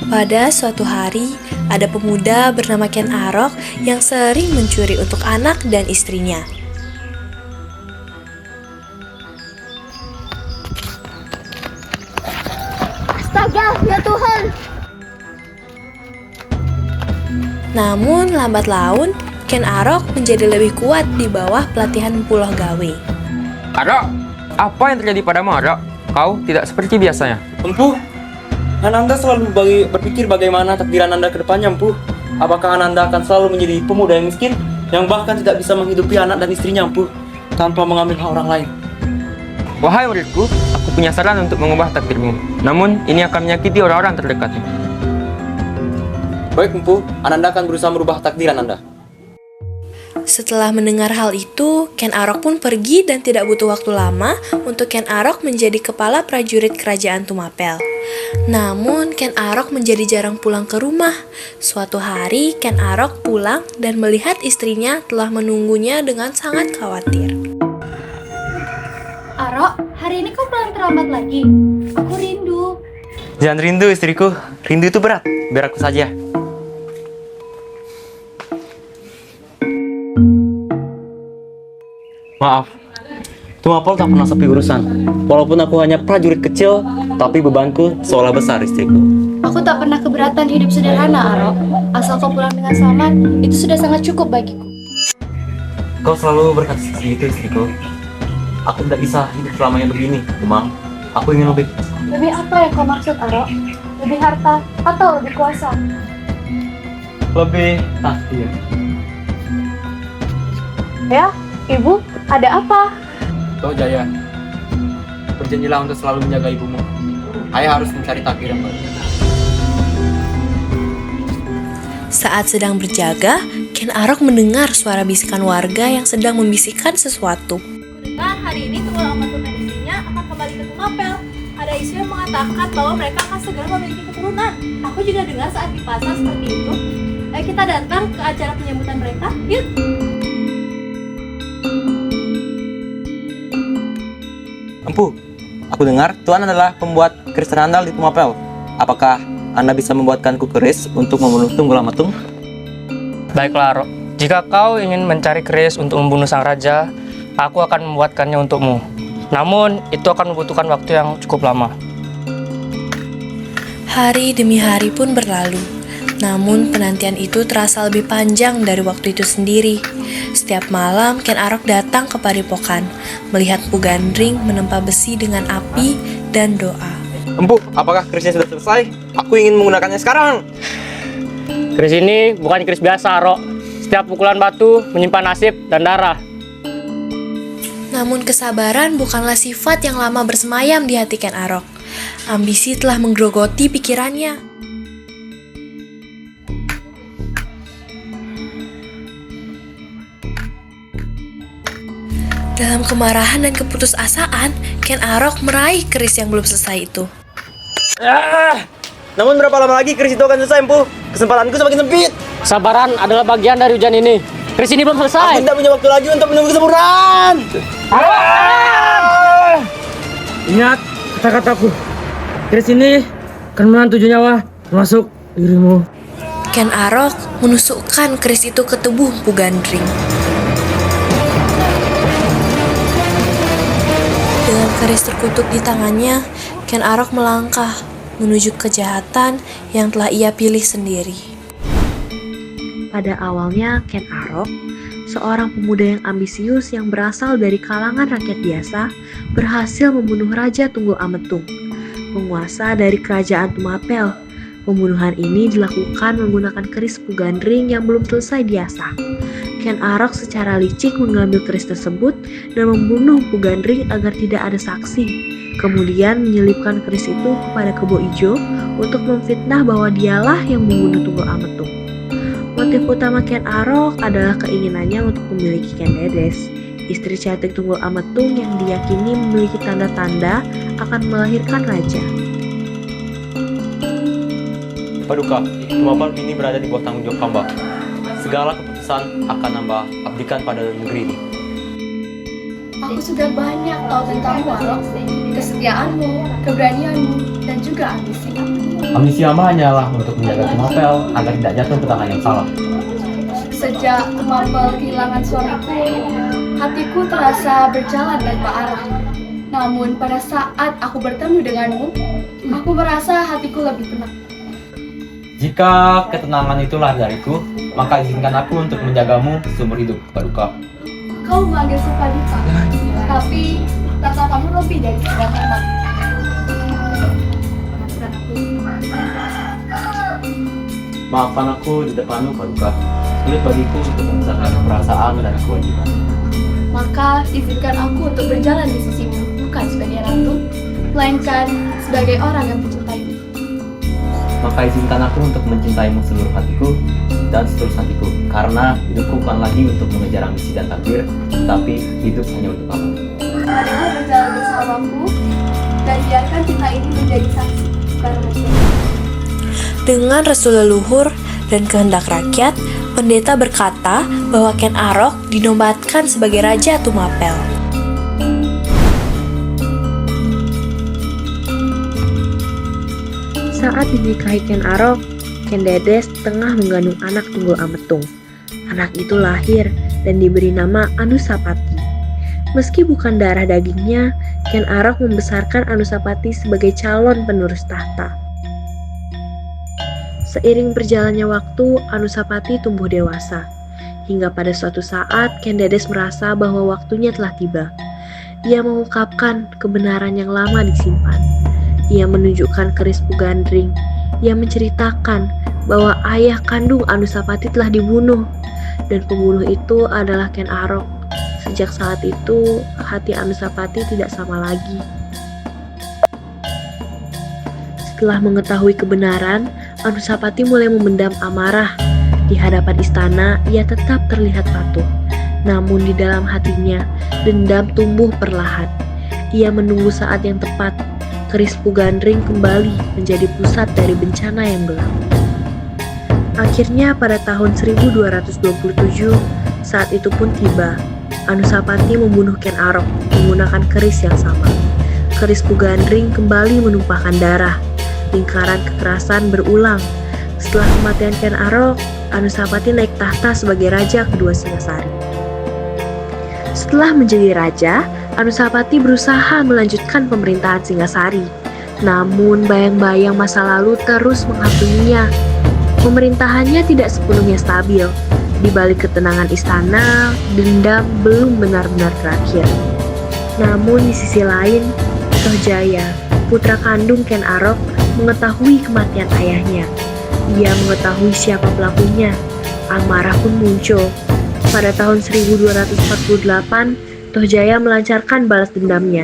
Pada suatu hari, ada pemuda bernama Ken Arok yang sering mencuri untuk anak dan istrinya. Astaga, ya Tuhan! Namun lambat laun, Ken Arok menjadi lebih kuat di bawah pelatihan Pulau Gawe. Arok, apa yang terjadi padamu, Arok? Kau tidak seperti biasanya. Empu, Ananda selalu berpikir bagaimana takdir Ananda ke depannya, Empu. Apakah Ananda akan selalu menjadi pemuda yang miskin, yang bahkan tidak bisa menghidupi anak dan istrinya, Empu, tanpa mengambil hak orang lain? Wahai muridku, aku punya saran untuk mengubah takdirmu. Namun, ini akan menyakiti orang-orang terdekatmu. Baik, Empu, Ananda akan berusaha merubah takdir Ananda. Setelah mendengar hal itu, Ken Arok pun pergi dan tidak butuh waktu lama untuk Ken Arok menjadi kepala prajurit kerajaan Tumapel. Namun, Ken Arok menjadi jarang pulang ke rumah. Suatu hari, Ken Arok pulang dan melihat istrinya telah menunggunya dengan sangat khawatir. Arok, hari ini kau pulang terlambat lagi. Aku rindu. Jangan rindu, istriku. Rindu itu berat. Biar aku saja. Maaf, Tumapel tak pernah sepi urusan. Walaupun aku hanya prajurit kecil, tapi bebanku seolah besar, istriku. Aku tak pernah keberatan hidup sederhana, Arok. Asal kau pulang dengan selamat, itu sudah sangat cukup bagiku. Kau selalu berkata seperti itu, istriku. Aku tidak bisa hidup selamanya begini, Umang. Aku ingin lebih. Lebih apa yang kau maksud, Arok? Lebih harta atau lebih kuasa? Lebih takdir. Ya, Ibu, ada apa? Kau Jaya, berjanjilah untuk selalu menjaga ibumu. Ayah harus mencari takdir yang baru. Saat sedang berjaga, Ken Arok mendengar suara bisikan warga yang sedang membisikkan sesuatu. Dengar hari ini Tunggul Amatun dan istrinya akan kembali ke Tumapel. Ada isu yang mengatakan bahwa mereka akan segera memiliki keturunan. Aku juga dengar saat di pasar seperti itu. Ayo kita datang ke acara penyambutan mereka, yuk! Empu, aku dengar Tuan adalah pembuat keris terandal di Tumapel. Apakah Anda bisa membuatkanku keris untuk membunuh Tunggul Amatung? Baiklah, Arok. Jika kau ingin mencari keris untuk membunuh sang raja, aku akan membuatkannya untukmu. Namun, itu akan membutuhkan waktu yang cukup lama. Hari demi hari pun berlalu. Namun penantian itu terasa lebih panjang dari waktu itu sendiri. Setiap malam Ken Arok datang ke padepokan, melihat Pu Gandring menempa besi dengan api dan doa. Empu, apakah kerisnya sudah selesai? Aku ingin menggunakannya sekarang. Keris ini bukan keris biasa, Arok. Setiap pukulan batu menyimpan nasib dan darah. Namun kesabaran bukanlah sifat yang lama bersemayam di hati Ken Arok. Ambisi telah menggerogoti pikirannya. Dalam kemarahan dan keputusasaan, Ken Arok meraih keris yang belum selesai itu. Namun berapa lama lagi keris itu akan selesai, Empu? Kesempatanku semakin sempit. Kesabaran adalah bagian dari ujian ini. Keris ini belum Aku selesai. tidak punya waktu lagi untuk menunggu kesempurnaan. Ingat kata-kataku. Keris ini akan menahan 7 nyawa, termasuk dirimu. Ken Arok menusukkan keris itu ke tubuh Pu Gandring. Dengan keris terkutuk di tangannya, Ken Arok melangkah menuju kejahatan yang telah ia pilih sendiri. Pada awalnya, Ken Arok, seorang pemuda yang ambisius yang berasal dari kalangan rakyat biasa, berhasil membunuh Raja Tunggul Ametung, penguasa dari kerajaan Tumapel. Pembunuhan ini dilakukan menggunakan keris Pu Gandring yang belum selesai diasah. Ken Arok secara licik mengambil keris tersebut dan membunuh Pu Gandring agar tidak ada saksi. Kemudian menyelipkan keris itu kepada Kebo Ijo untuk memfitnah bahwa dialah yang membunuh Tunggul Ametung. Motif utama Ken Arok adalah keinginannya untuk memiliki Ken Dedes, istri cantik Tunggul Ametung yang diyakini memiliki tanda-tanda akan melahirkan raja. Paduka, Tumapel kini berada di bawah tanggung jawab hamba. Segala keputusan akan hamba abdikan pada negeri ini. Aku sudah banyak tahu tentangmu, Arok. kesetiaanmu, keberanianmu, dan juga ambisi. Ambisi Amba hanyalah untuk menjaga Tumapel agar tidak jatuh ke tangan yang salah. Sejak Tumapel kehilangan suamiku, hatiku terasa berjalan tanpa arah. Namun pada saat aku bertemu denganmu, aku merasa hatiku lebih tenang. Jika ketenangan itulah dariku, maka izinkan aku untuk menjagamu seumur hidup, Paduka. Kau memanggil Supadita, tapi tatapanmu lebih dari sekedar teman. Maafkan aku di depanmu, Paduka. Sulit bagiku untuk memisahkan perasaan dan kewajiban. Maka izinkan aku untuk berjalan di sisimu, bukan sebagai ratu, melainkan sebagai orang yang mencintaimu. Maka izinkan aku untuk mencintaimu seluruh hatiku dan seterus hatiku, karena hidupku bukan lagi untuk mengejar ambisi dan takdir, tapi hidup hanya untuk kamu. Marilah berjalan bersamaku dan biarkan cinta ini menjadi saksi, bukan manusia. Dengan restu leluhur dan kehendak rakyat, pendeta berkata bahwa Ken Arok dinobatkan sebagai Raja Tumapel. Saat dinikahi Ken Arok, Ken Dedes tengah mengandung anak tunggal Ametung. Anak itu lahir dan diberi nama Anusapati. Meski bukan darah dagingnya, Ken Arok membesarkan Anusapati sebagai calon penerus tahta. Seiring berjalannya waktu, Anusapati tumbuh dewasa. Hingga pada suatu saat, Ken Dedes merasa bahwa waktunya telah tiba. Ia mengungkapkan kebenaran yang lama disimpan. Ia menunjukkan keris Pugandring. Ia menceritakan bahwa ayah kandung Anusapati telah dibunuh, dan pembunuh itu adalah Ken Arok. Sejak saat itu, hati Anusapati tidak sama lagi. Setelah mengetahui kebenaran, Anusapati mulai memendam amarah. Di hadapan istana, ia tetap terlihat patuh. Namun di dalam hatinya, dendam tumbuh perlahan. Ia menunggu saat yang tepat. Keris Pugandring kembali menjadi pusat dari bencana yang gelap. Akhirnya pada tahun 1227, saat itu pun tiba. Anusapati membunuh Ken Arok menggunakan keris yang sama. Keris Pugandring kembali menumpahkan darah. Lingkaran kekerasan berulang. Setelah kematian Ken Arok, Anusapati naik tahta sebagai raja kedua Singasari. Setelah menjadi raja, Anusapati berusaha melanjutkan pemerintahan Singasari. Namun bayang-bayang masa lalu terus menghantuinya. Pemerintahannya tidak sepenuhnya stabil. Di balik ketenangan istana, dendam belum benar-benar berakhir. Namun di sisi lain, Tohjaya, putra kandung Ken Arok, mengetahui kematian ayahnya. Ia mengetahui siapa pelakunya. Amarah pun muncul. Pada tahun 1248, Tohjaya melancarkan balas dendamnya.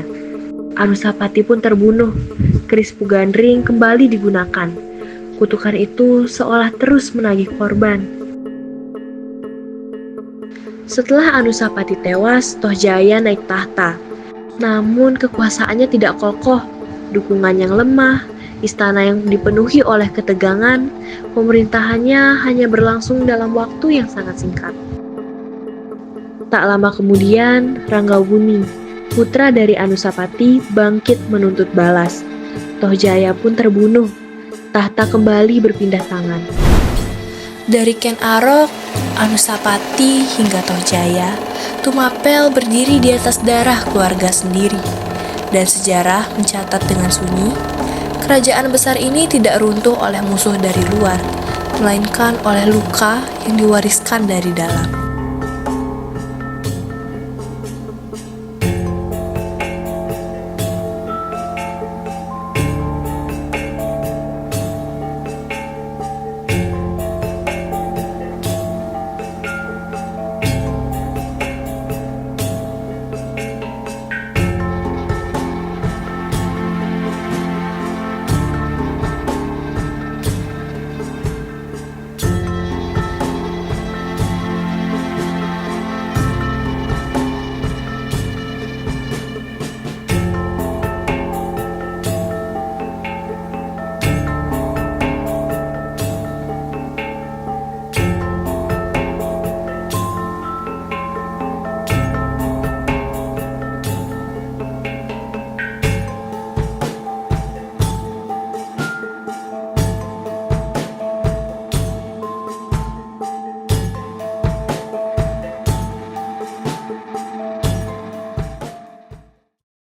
Anusapati pun terbunuh. Keris Pugandring kembali digunakan. Kutukan itu seolah terus menagih korban. Setelah Anusapati tewas, Tohjaya naik tahta. Namun kekuasaannya tidak kokoh. Dukungan yang lemah, istana yang dipenuhi oleh ketegangan, pemerintahannya hanya berlangsung dalam waktu yang sangat singkat. Tak lama kemudian, Ranggabuni, putra dari Anusapati, bangkit menuntut balas. Tohjaya pun terbunuh. Tahta kembali berpindah tangan. Dari Ken Arok, Anusapati hingga Tohjaya, Tumapel berdiri di atas darah keluarga sendiri. Dan sejarah mencatat dengan sunyi, kerajaan besar ini tidak runtuh oleh musuh dari luar, melainkan oleh luka yang diwariskan dari dalam.